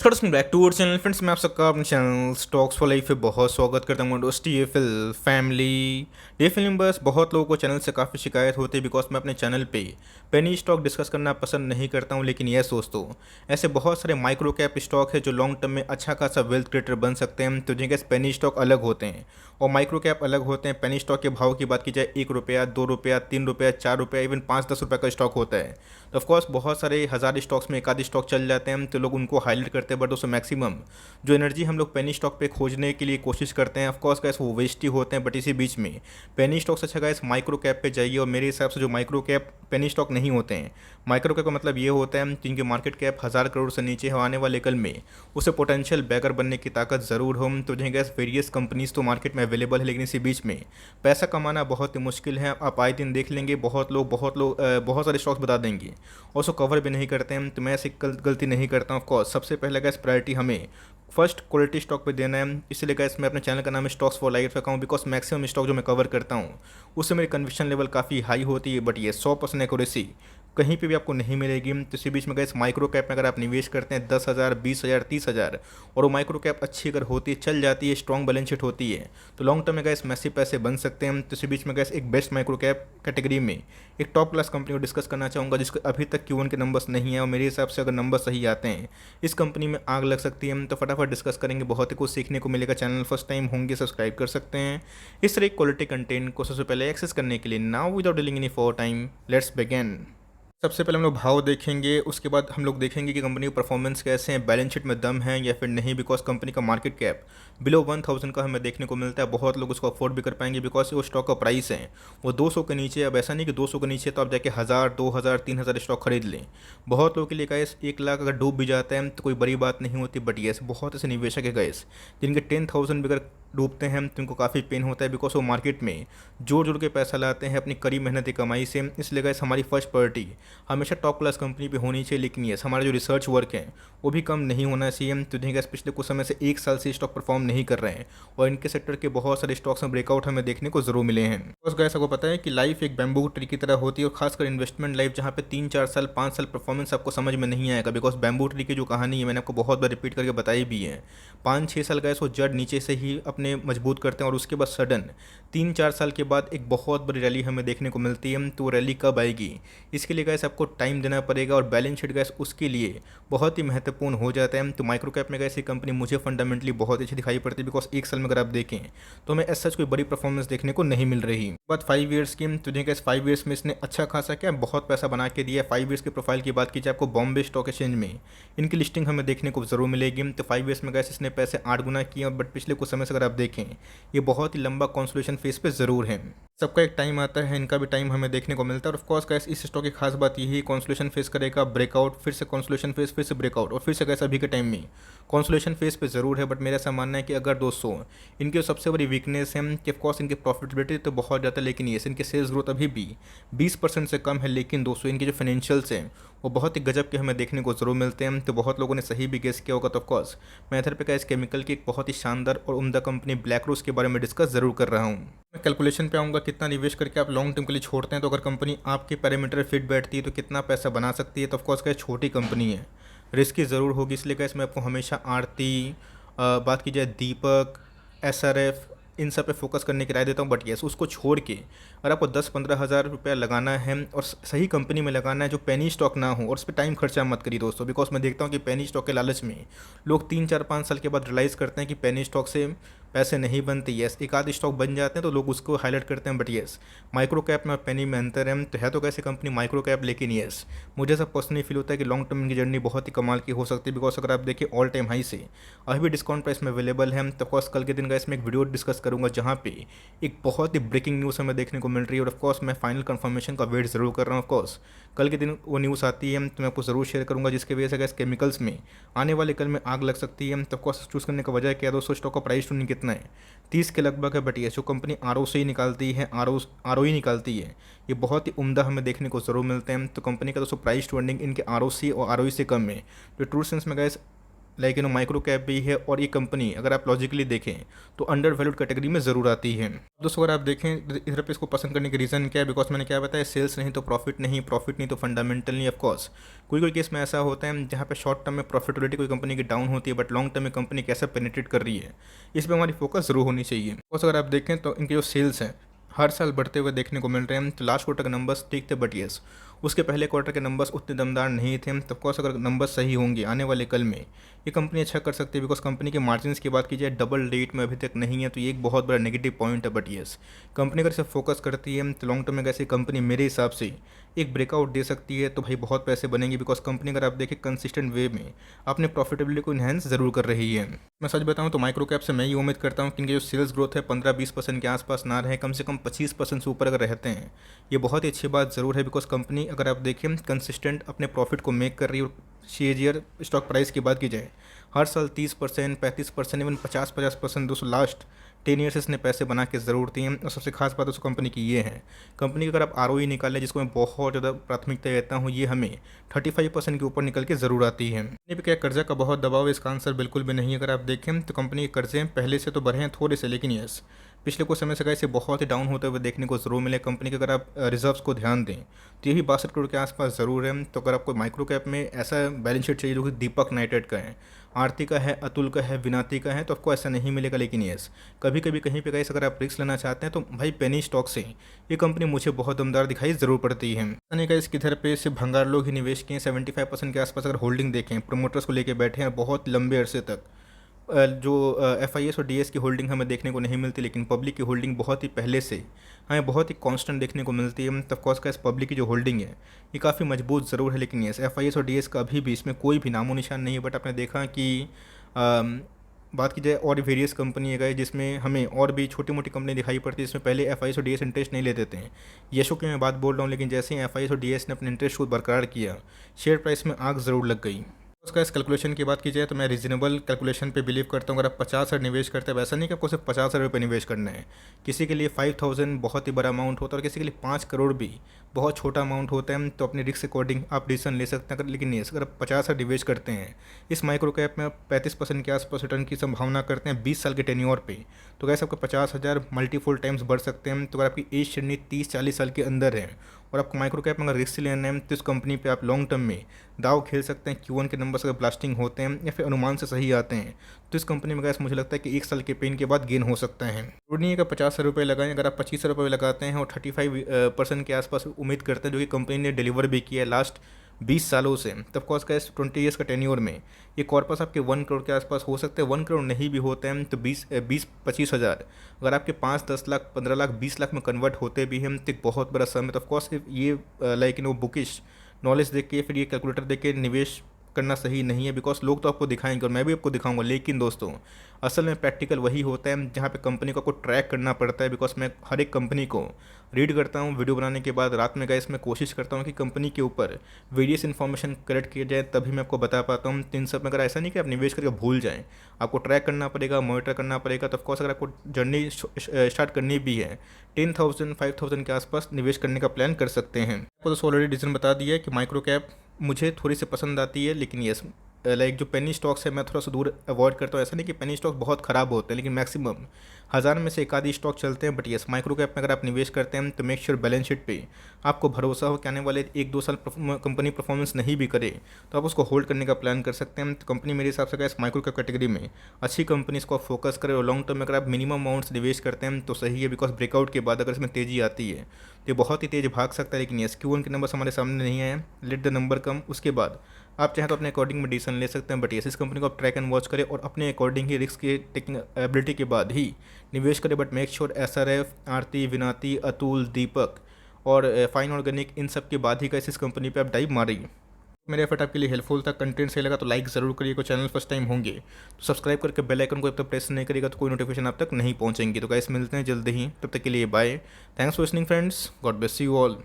नमस्कार welcome back to our channel friends. मैं आप सबका अपने चैनल स्टॉक्स फॉर लाइफ पे बहुत स्वागत करता हूँ। दोस्त टीएफएल फैमिली टीएफएल मेंबर्स, बहुत लोगों को चैनल से काफ़ी शिकायत होती है बिकॉज मैं अपने चैनल पे पेनी स्टॉक डिस्कस करना पसंद नहीं करता हूँ। लेकिन यस दोस्तों, ऐसे बहुत सारे माइक्रो कैप स्टॉक है जो लॉन्ग टर्म में अच्छा खासा वेल्थ क्रिएटर बन सकते हैं। तो जिनके पेनी स्टॉक अलग होते हैं और माइक्रो कैप अलग होते हैं। पेनी स्टॉक के भाव की बात की जाए, 1 रुपया, 2 रुपया, 3 रुपया, 4 रुपया, इवन 5-10 रुपये का स्टॉक होता है। तो ऑफकोर्स बहुत सारे हज़ार स्टॉक्स में एक आध स्टॉक चल जाते हैं तो लोग उनको हाईलाइट करते हैं। बट दोस्तों मैक्सिमम जो एनर्जी हम लोग पेनी स्टॉक पे खोजने के लिए कोशिश करते हैं, ऑफकोर्स गैस वो वेस्ट ही होते हैं। बट इसी बीच में पेनी स्टॉक से अच्छा गैस माइक्रो कैप पे जाइए। और मेरे हिसाब से जो माइक्रो कैप पेनी स्टॉक नहीं होते हैं, माइक्रो कैप का मतलब ये होता है जिनकी मार्केट कैप 1000 करोड़ से नीचे है, आने वाले कल में उसे पोटेंशियल बैगर बनने की ताकत ज़रूर हो। तो जो गैस वेरियस कंपनीज तो मार्केट में अवेलेबल है, लेकिन इसी बीच में पैसा कमाना बहुत ही मुश्किल है। आप आए दिन देख लेंगे बहुत लोग बहुत सारे स्टॉक्स बता देंगे और उसको कवर भी नहीं करते हैं। तो मैं ऐसी गलती नहीं करता हूँ। ऑफकोर्स सबसे पहले गैस प्रायोरिटी हमें फर्स्ट क्वालिटी स्टॉक पे देना है। इसलिए गैस मैं अपने चैनल का नाम स्टॉक्स फॉर लाइफ रखा हूँ बिकॉज मैक्सिमम स्टॉक जो मैं कवर करता हूँ उससे मेरी कन्विक्शन लेवल काफ़ी हाई होती है। बट ये 100% एक्यूरेसी कहीं पे भी आपको नहीं मिलेगी। तो इसी बीच में गैस माइक्रो कैप में अगर आप निवेश करते हैं 10,000, 20,000, 30,000 और वो माइक्रो कैप अच्छी अगर होती है, चल जाती है, स्ट्रॉन्ग बैलेंस शीट होती है, तो लॉन्ग टर्म में गैस मैसिव पैसे बन सकते हैं। तो इसी बीच में गैस एक बेस्ट माइक्रो कैप कैटेगरी में एक टॉप क्लास कंपनी को डिस्कस करना चाहूँगा जिसके अभी तक Q1 के नंबर्स नहीं है और मेरे हिसाब से अगर नंबर सही आते हैं इस कंपनी में आग लग सकती है। तो फटाफट डिस्कस करेंगे, बहुत ही कुछ सीखने को मिलेगा। चैनल फर्स्ट टाइम होंगे सब्सक्राइब कर सकते हैं इस तरह क्वालिटी कंटेंट को सबसे पहले एक्सेस करने के लिए। Now without dealing any for time, let's begin. सबसे पहले हम लोग भाव देखेंगे, उसके बाद हम लोग देखेंगे कि कंपनी की परफॉर्मेंस कैसे हैं, बैलेंस शीट में दम है या फिर नहीं। बिकॉज कंपनी का मार्केट कैप बिलो 1000 का हमें देखने को मिलता है। बहुत लोग उसको अफोर्ड भी कर पाएंगे बिकॉज वो स्टॉक का प्राइस है वो 200 के नीचे। अब ऐसा नहीं कि 200 के नीचे तो आप जाके 1000, 2000, 3000 स्टॉक खरीद लें। बहुत लोगों के लिए गैस 1 लाख अगर डूब भी जाता है तो कोई बड़ी बात नहीं होती। बट येस, बहुत ऐसे निवेशक है गैस जिनके 10,000 भी अगर डूबते हैं तो उनको काफ़ी पेन होता है बिकॉज वो मार्केट में जोड़ जोड़ के पैसा लाते हैं अपनी कड़ी मेहनती कमाई से। इसलिए गैस हमारी फर्स्ट प्रायोरिटी हमेशा टॉप क्लास कंपनी पे होनी चाहिए। लेकिन यस, हमारा जो रिसर्च वर्क है वो भी कम नहीं होना चाहिए। तो देखिए गैस पिछले कुछ समय से 1 साल से स्टॉक परफॉर्म नहीं कर रहे हैं और इनके सेक्टर के बहुत सारे स्टॉक्स में ब्रेकआउट हमें देखने को जरूर मिले हैं। बस गैस आपको पता है कि लाइफ एक बैम्बू ट्री की तरह होती है और खासकर इन्वेस्टमेंट लाइफ जहाँ पे 3-4 साल 5 साल परफॉर्मेंस आपको समझ में नहीं आएगा। बिकॉज बैम्बू ट्री की जो कहानी है मैंने आपको बहुत बार रिपीट करके बताई भी है। 5-6 साल गैस वो जड़ नीचे से ही अपने मजबूत करते हैं और उसके बाद सडन 3-4 साल के बाद एक बहुत बड़ी रैली हमें देखने को मिलती है। तो वो रैली कब आएगी इसके लिए गैस आपको टाइम देना पड़ेगा और बैलेंस शीट गैस उसके लिए बहुत ही महत्वपूर्ण हो जाता है। तो माइक्रो कैप में गैस ये कंपनी मुझे फंडामेंटली बहुत अच्छी दिखाई पड़ती है बिकॉज 1 साल में अगर आप देखें तो हमें एज सच कोई बड़ी परफॉर्मेंस देखने को नहीं मिल रही। बात 5 ईयर्स की, तो देखिए गैस 5 ईयर्स में इसने अच्छा खासा क्या बहुत पैसा बना के दिया है। 5 ईयर्स की प्रोफाइल की बात की जाए आपको बॉम्बे स्टॉक एक्सचेंज में इनकी लिस्टिंग हमें देखने को जरूर मिलेगी। तो 5 ईयर्स में गैस इसने पैसे 8 गुना किए। बट पिछले कुछ समय से अगर आप देखें ये बहुत ही लंबा कॉन्सोलेशन फेज पे ज़रूर है। सबका एक टाइम आता है, इनका भी टाइम हमें देखने को मिलता है। और ऑफकोर्स गैस इस स्टॉक की खास बात यही कॉन्सोलेशन फेज करेगा, ब्रेकआउट, फिर से कॉन्सोलेशन फेज, फिर से ब्रेकआउट और फिर से गैस अभी के टाइम में कॉन्सोलेशन फेज पे ज़रूर है। बट मेरा ऐसा मानना है कि अगर दोस्तों इनकी सबसे बड़ी वीकनेस है कि ऑफकोर्स इनकी प्रॉफिटेबिलिटी तो बहुत ज़्यादा, लेकिन ये इनके सेल्स ग्रोथ अभी भी 20% से कम है। लेकिन दोस्तों इनके जो फाइनेंशियल्स हैं वो बहुत ही गजब के हमें देखने को जरूर मिलते हैं। तो बहुत लोगों ने सही भी गेस किया होगा। तो ऑफकोर्स मैं इधर पे गैस केमिकल की एक बहुत ही शानदार और उम्दा कंपनी ब्लैक रोज के बारे में डिस्कस जरूर कर रहा हूँ। मैं कैलकुलेशन पे आऊँगा कितना निवेश करके आप लॉन्ग टर्म के लिए छोड़ते हैं। तो अगर कंपनी आपके पैरामीटर फिट बैठती है तो कितना पैसा बना सकती है। तो ऑफकोर्स क्या छोटी कंपनी है, रिस्की ज़रूर होगी। इसलिए गैस मैं आपको हमेशा आरती, बात की जाए दीपक, SRF, इन सब पे फोकस करने की राय देता हूँ। बट येस, उसको छोड़ के अगर आपको 10-15 हज़ार रुपया लगाना है और सही कंपनी में लगाना है जो पेनी स्टॉक ना हो, और उस पर टाइम खर्चा मत करिए दोस्तों। बिकॉज मैं देखता हूँ कि पेनी स्टॉक के लालच में लोग 3-4-5 साल के बाद रियलाइज़ करते हैं कि पेनी स्टॉक से पैसे नहीं बनते। येस, एक आध स्टॉक बन जाते हैं तो लोग उसको हाईलाइट करते हैं। बट येस, माइक्रो कैप में पेनी में अंतर है तो कैसे कंपनी माइक्रो कैप। लेकिन येस, मुझे सब पर्सनली फील होता है कि लॉन्ग टर्म की जर्नी बहुत ही कमाल की हो सकती है। बिकॉज अगर आप देखिए ऑल टाइम हाई से अभी भी डिस्काउंट प्राइस में अवेलेबल है। तो ऑफकोर्स कल के दिन का इसमें एक वीडियो डिस्कस करूंगा जहाँ पे एक बहुत ही ब्रेकिंग न्यूज़ हमें देखने को मिल रही है। और ऑफकोर्स मैं फाइनल कंफर्मेशन का वेट ज़रूर कर रहा हूँ। ऑफकोर्स कल के दिन वो न्यूज़ आती है तो मैं आपको ज़रूर शेयर करूँगा जिसकी वजह से गैस केमिकल्स में आने वाले कल में आग लग सकती है। तो ऑफकोर्स चूज़ करने का वजह क्या है दोस्तों, स्टॉक का प्राइस टू कितना है, 30 के लगभग है। बट ये जो कंपनी ROC निकालती है, ROE निकालती है, ये बहुत ही उम्दा हमें देखने को ज़रूर मिलते हैं। तो कंपनी का दोस्तों प्राइस टू अर्निंग इनके ROC और ROE से कम है। तो ट्रू सेंस में गैस लाइक माइक्रो कैप भी है, और ये कंपनी अगर आप लॉजिकली देखें तो अंडर वैल्यूड कैटेगरी में ज़रूर आती है। दोस्तों अगर आप देखें इधर पे इसको पसंद करने के रीज़न क्या है, बिकॉज मैंने क्या बताया, सेल्स नहीं तो प्रॉफिट नहीं, प्रॉफिट नहीं तो फंडामेंटल नहीं। ऑफकोर्स कोई कोई केस में ऐसा होता है जहाँ पे शॉर्ट टर्म में प्रॉफिटेबिलिटी कोई कंपनी की डाउन होती है, बट लॉन्ग टर्म में कंपनी कैसे पेनिट्रेट कर रही है इस पर हमारी फोकस जरूर होनी चाहिए। बिकॉज अगर आप देखें तो इनके जो सेल्स हैं हर साल बढ़ते हुए देखने को मिल रहे हैं। तो लास्ट क्वार्टर के नंबर्स ठीक थे, बट येस उसके पहले क्वार्टर के नंबर्स उतने दमदार नहीं थे। तो ऑफकोर्स अगर नंबर्स सही होंगे आने वाले कल में ये कंपनी अच्छा कर सकती है, बिकॉज कंपनी के मार्जिन्स की बात की जाए डबल रेट में अभी तक नहीं है, तो ये एक बहुत बड़ा नेगेटिव पॉइंट है। बट येस कंपनी अगर इसे फोकस करती है तो लॉन्ग टर्म में ऐसी कंपनी मेरे हिसाब से एक ब्रेकआउट दे सकती है, तो भाई बहुत पैसे बनेंगे। बिकॉज कंपनी अगर आप देखें कंसिस्टेंट वे में अपने प्रॉफिटेबिलिटी को इन्हेंस ज़रूर कर रही है। मैं सच बताऊं तो माइक्रो कैप से मैं ये उम्मीद करता हूं कि इनकी जो सेल्स ग्रोथ है 15-20% के आसपास ना रहे, कम से कम 25% से ऊपर अगर रहते हैं ये बहुत ही अच्छी बात ज़रूर है। बिकॉज कंपनी अगर आप देखें कंसिस्टेंट अपने प्रॉफिट को मेक कर रही है, और शेयर स्टॉक प्राइस की बात की जाए हर साल 30%, 35%, इवन 50% दोस्तों लास्ट 10 ईयर से इसने पैसे बना के ज़रूर दिए हैं। और सबसे खास बात उस कंपनी की ये है, कंपनी की अगर आप आरओई निकालें जिसको मैं बहुत ज़्यादा प्राथमिकता देता हूँ, ये हमें 35% के ऊपर निकल के ज़रूर आती है। कंपनी पे क्या कर्जा का बहुत दबाव है, इसका आंसर बिल्कुल भी नहीं है। अगर आप देखें तो कंपनी के कर्जे पहले से तो बढ़े हैं थोड़े से, लेकिन यस पिछले कुछ समय से इसे बहुत ही डाउन होते हुए देखने को ज़रूर मिले। कंपनी के अगर आप रिजर्व्स को ध्यान दें तो ये भी 62 करोड़ के आसपास ज़रूर है। तो अगर आपको माइक्रो कैप में ऐसा बैलेंस शीट चाहिए जो कि दीपक नाइटेड का है, आरती का है, अतुल का है, विनाती का है, तो आपको ऐसा नहीं मिलेगा। लेकिन यस कभी कभी कहीं पे गाइस अगर आप रिस्क लेना चाहते हैं तो भाई पेनी स्टॉक से ये कंपनी मुझे बहुत दमदार दिखाई ज़रूर पड़ती है। यानी गाइस किधर पे सिर्फ भंगार लोग ही निवेश किए, 75% के आसपास अगर होल्डिंग देखें प्रोमोटर्स को लेकर बैठे हैं बहुत लंबे अरसे तक। जो एफआईएस और डीएस की होल्डिंग हमें देखने को नहीं मिलती, लेकिन पब्लिक की होल्डिंग बहुत ही पहले से हमें बहुत ही कांस्टेंट देखने को मिलती है। तो ऑफकोर्स का इस पब्लिक की जो होल्डिंग है ये काफ़ी मजबूत ज़रूर है, लेकिन यस एफआईएस और डीएस का अभी भी इसमें कोई भी नामो निशान नहीं है। बट आपने देखा कि बात की जाए और वेरियस कंपनी है जिसमें हमें और भी छोटी मोटी कंपनी दिखाई पड़ती है, जिसमें पहले एफआईएस और डीएस इंटरेस्ट नहीं लेते थे। यशो की मैं बात बोल रहा हूँ, लेकिन जैसे ही एफआईएस और डीएस ने अपने इंटरेस्ट को बरकरार किया शेयर प्राइस में आग ज़रूर लग गई। उसका इस कैलकुलेशन की बात की जाए तो मैं रीजनेबल कैलकुलेशन पे बिलीव करता हूँ। अगर आप 50,000 निवेश करते हैं, वैसा नहीं कि आपको सिर्फ 50,000 रुपये निवेश करना है। किसी के लिए 5,000 बहुत ही बड़ा अमाउंट होता है और किसी के लिए 5 करोड़ भी बहुत छोटा अमाउंट होता है। तो अपने रिस्क अकॉर्डिंग आप डिसीजन ले सकते हैं। लेकिन ये अगर आप 50,000 निवेश करते हैं इस माइक्रो कैप में 35% के आसपास रिटर्न की संभावना करते हैं 20 साल के टेन्योर पे, तो कैसे आपका 50,000 मल्टीफुल टाइम्स बढ़ सकते हैं। तो अगर आपकी एज श्रेणी 30-40 साल के अंदर है और आपको माइक्रो कैप में अगर रिस्क लेना है तो इस कंपनी पे आप लॉन्ग टर्म में दाव खेल सकते हैं। Q1 के नंबर्स अगर ब्लास्टिंग होते हैं या फिर अनुमान से सही आते हैं तो इस कंपनी में गैस मुझे लगता है कि 1 साल के पेन के बाद गेन हो सकता है। जरूरी नहीं है कि 50,000 रुपये लगाएं, अगर आप 25,000 रुपये लगाते हैं और 35% के आसपास उम्मीद करते हैं जो कि कंपनी ने डिलीवर भी किया है लास्ट 20 सालों से, तब कॉस का 20 ईयर्स का टेन्योर में ये कॉर्पस आपके 1 करोड़ के आसपास हो सकते हैं। 1 करोड़ नहीं भी होते हैं तो 20-25 हज़ार अगर आपके 5-10 लाख 15 लाख 20 लाख में कन्वर्ट होते भी हैं तो एक बहुत बड़ा सम है। तो ऑफकोर्स ये लाइक वो बुकिश नॉलेज देख के फिर ये कैलकुलेटर देख के निवेश करना सही नहीं है। बिकॉज लोग तो आपको दिखाएंगे और मैं भी आपको दिखाऊंगा, लेकिन दोस्तों असल में प्रैक्टिकल वही होता है जहाँ पे कंपनी को आपको ट्रैक करना पड़ता है। बिकॉज मैं हर एक कंपनी को रीड करता हूँ वीडियो बनाने के बाद, रात में गाइस मैं कोशिश करता हूँ कि कंपनी के ऊपर वेरियस इन्फॉर्मेशन कलेक्ट किया जाए, तभी मैं आपको बता पाता हूँ। तो इन सब में अगर ऐसा नहीं कि आप निवेश करके भूल जाएँ, आपको ट्रैक करना पड़ेगा, मॉनिटर करना पड़ेगा। तो ऑफकोर्स अगर आपको जर्नी स्टार्ट करनी भी है 10,000 5,000 के आसपास निवेश करने का प्लान कर सकते हैं। आपको तो ऑलरेडी डिसीजन बता दिया है कि माइक्रो कैप मुझे थोड़ी सी पसंद आती है, लेकिन यस लाइक जो पेनी स्टॉक्स है मैं थोड़ा सा दूर अवॉइड करता हूँ। ऐसा नहीं कि पेनी स्टॉक्स बहुत ख़राब होते हैं, लेकिन मैक्सिमम 1000 में से एक आधी स्टॉक चलते हैं। बट यस माइक्रो कैप में अगर आप निवेश करते हैं तो मेक श्योर बैलेंस शीट पे आपको भरोसा हो कि आने वाले 1-2 साल कंपनी परफॉर्मेंस नहीं भी करे तो आप उसको होल्ड करने का प्लान कर सकते हैं। तो कंपनी मेरे हिसाब से इस माइक्रो कैप कैटेगरी में अच्छी कंपनीज को फोकस करें और लॉन्ग टर्म में अगर आप मिनिमम अमाउंट्स निवेश करते हैं तो सही है। बिकॉज ब्रेकआउट के बाद अगर इसमें तेज़ी आती है तो ये बहुत ही तेज़ भाग सकता है। लेकिन यस Q1 के नंबर्स हमारे सामने नहीं आए, लेट द नंबर कम, उसके बाद आप चाहें तो अपने अकॉर्डिंग में डिसीजन ले सकते हैं। बट यस इस कंपनी को आप ट्रैक एंड वॉच करें और अपने अकॉर्डिंग ही रिस्क की टेकिंग एबिलिटी के बाद ही निवेश करें। बट मेक श्योर SRF, आरती, विनाती, अतुल, दीपक और फाइन ऑर्गेनिक इन सब के बाद ही कैसे इस कंपनी पे आप डाइव मारिए। मेरे एफर्ट आपके लिए हेल्पफुल था, कंटेंट सही लगा तो लाइक ज़रूर करिए। कोई चैनल फर्स्ट टाइम होंगे तो सब्सक्राइब करके बेल आइकन को जब तक प्रेस नहीं करिएगा तो कोई नोटिफिकेशन आप तक नहीं पहुंचेंगी। तो गाइस मिलते हैं जल्दी ही, तब तक के लिए bye. Thanks for listening friends, God bless you all.